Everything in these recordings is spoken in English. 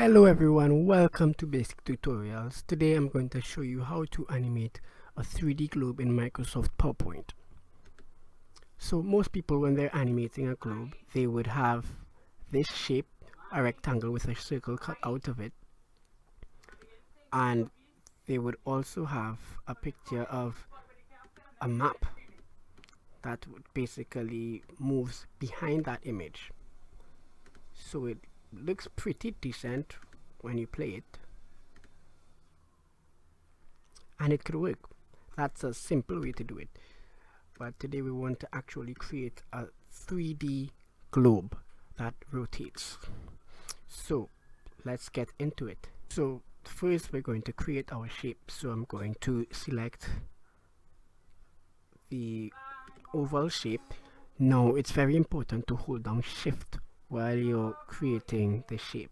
Hello everyone, welcome to Basic Tutorials. Today I'm going to show you how to animate a 3D globe in Microsoft PowerPoint. So most people, when they're animating a globe, they would have this shape, a rectangle with a circle cut out of it, and they would also have a picture of a map that basically moves behind that image. So it looks pretty decent when you play it, and it could work. That's a simple way to do it. But today we want to actually create a 3D globe that rotates. So let's get into it. So first we're going to create our shape. So I'm going to select the oval shape. Now it's very important to hold down Shift while you're creating the shape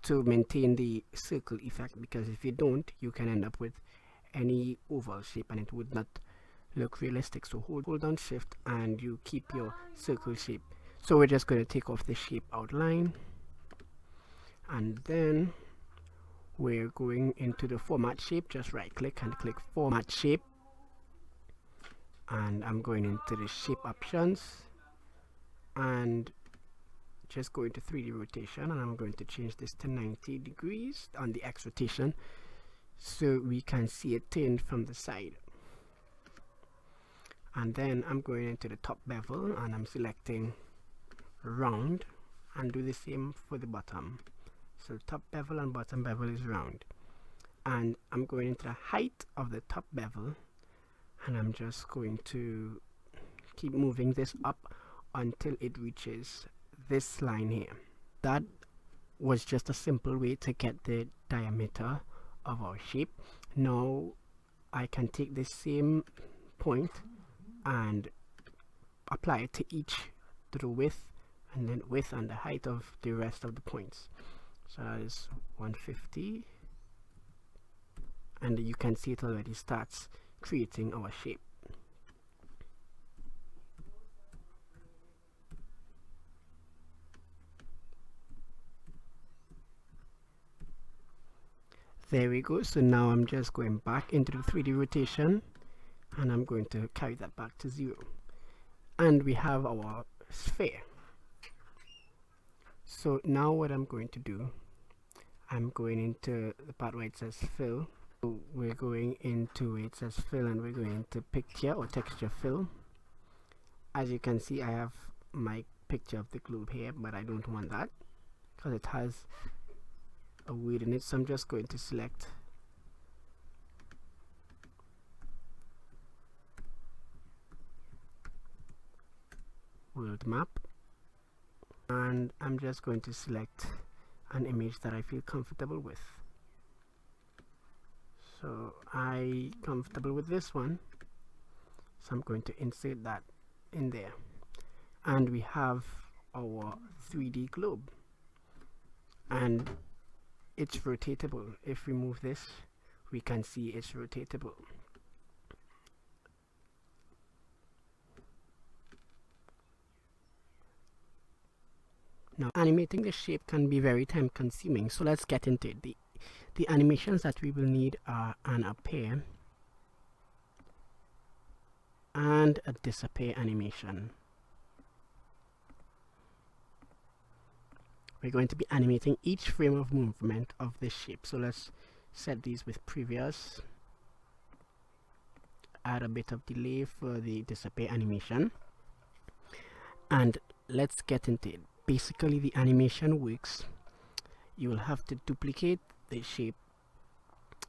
to maintain the circle effect, because if you don't, you can end up with any oval shape and it would not look realistic. So hold down Shift and you keep your circle shape. So we're just going to take off the shape outline, and then we're going into the format shape. Just right click and click format shape, and I'm going into the shape options and just go into 3D rotation, and I'm going to change this to 90 degrees on the X rotation so we can see it turned from the side. And then I'm going into the top bevel and I'm selecting round, and do the same for the bottom. So top bevel and bottom bevel is round, and I'm going into the height of the top bevel, and I'm just going to keep moving this up until it reaches this line here. That was just a simple way to get the diameter of our shape. Now I can take this same point and apply it to the width and then width and the height of the rest of the points. So that is 150, and you can see it already starts creating our shape. There we go. So now I'm just going back into the 3D rotation and I'm going to carry that back to 0, and we have our sphere. So now what I'm going to do, I'm going into the part where it says fill. So we're going into where it says fill and we're going into picture or texture fill. As you can see, I have my picture of the globe here, but I don't want that because it has a word in it. So I'm just going to select world map, and I'm just going to select an image that I feel comfortable with. So I'm comfortable with this one, so I'm going to insert that in there, and we have our 3D globe, and it's rotatable. If we move this, we can see it's rotatable. Now animating the shape can be very time consuming, so let's get into it. The animations that we will need are an appear and a disappear animation. We're going to be animating each frame of movement of this shape. So let's set these with previous, add a bit of delay for the disappear animation, and let's get into it. Basically the animation works. You will have to duplicate the shape,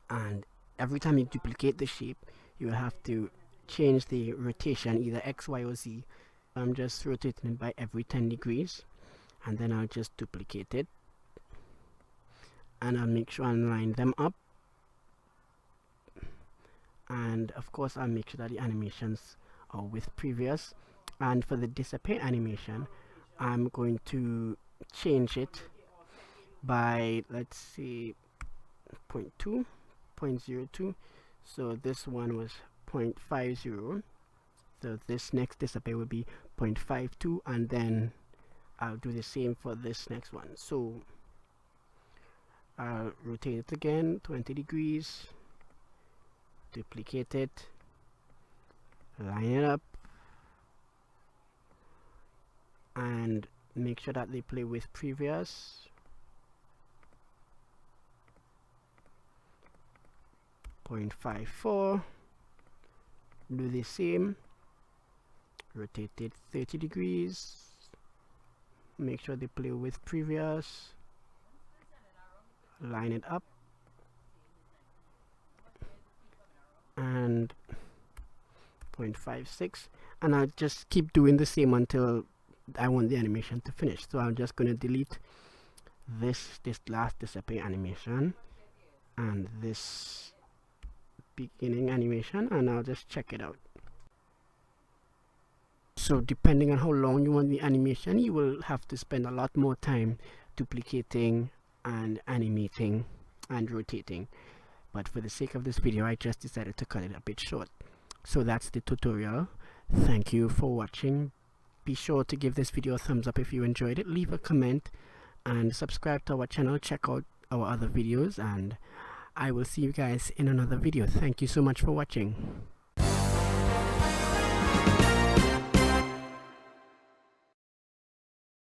and every time you duplicate the shape you will have to change the rotation, either X, Y or Z. I'm just rotating it by every 10 degrees, and then I'll just duplicate it and I'll make sure I line them up, and of course I'll make sure that the animations are with previous. And for the disappear animation, I'm going to change it by, let's see, 0.2, 0.02. So this one was 0.50, so this next disappear will be 0.52, and then I'll do the same for this next one. So I'll rotate it again 20 degrees, duplicate it, line it up, and make sure that they play with previous. 0.54. Do the same, rotate it 30 degrees, make sure they play with previous, line it up, and 0.56, and I'll just keep doing the same until I want the animation to finish. So I'm just going to delete this last disappear animation and this beginning animation, and I'll just check it out. So depending on how long you want the animation, you will have to spend a lot more time duplicating and animating and rotating, but for the sake of this video I just decided to cut it a bit short. So that's the tutorial. Thank you for watching. Be sure to give this video a thumbs up if you enjoyed it, leave a comment, and subscribe to our channel. Check out our other videos, and I will see you guys in another video. Thank you so much for watching.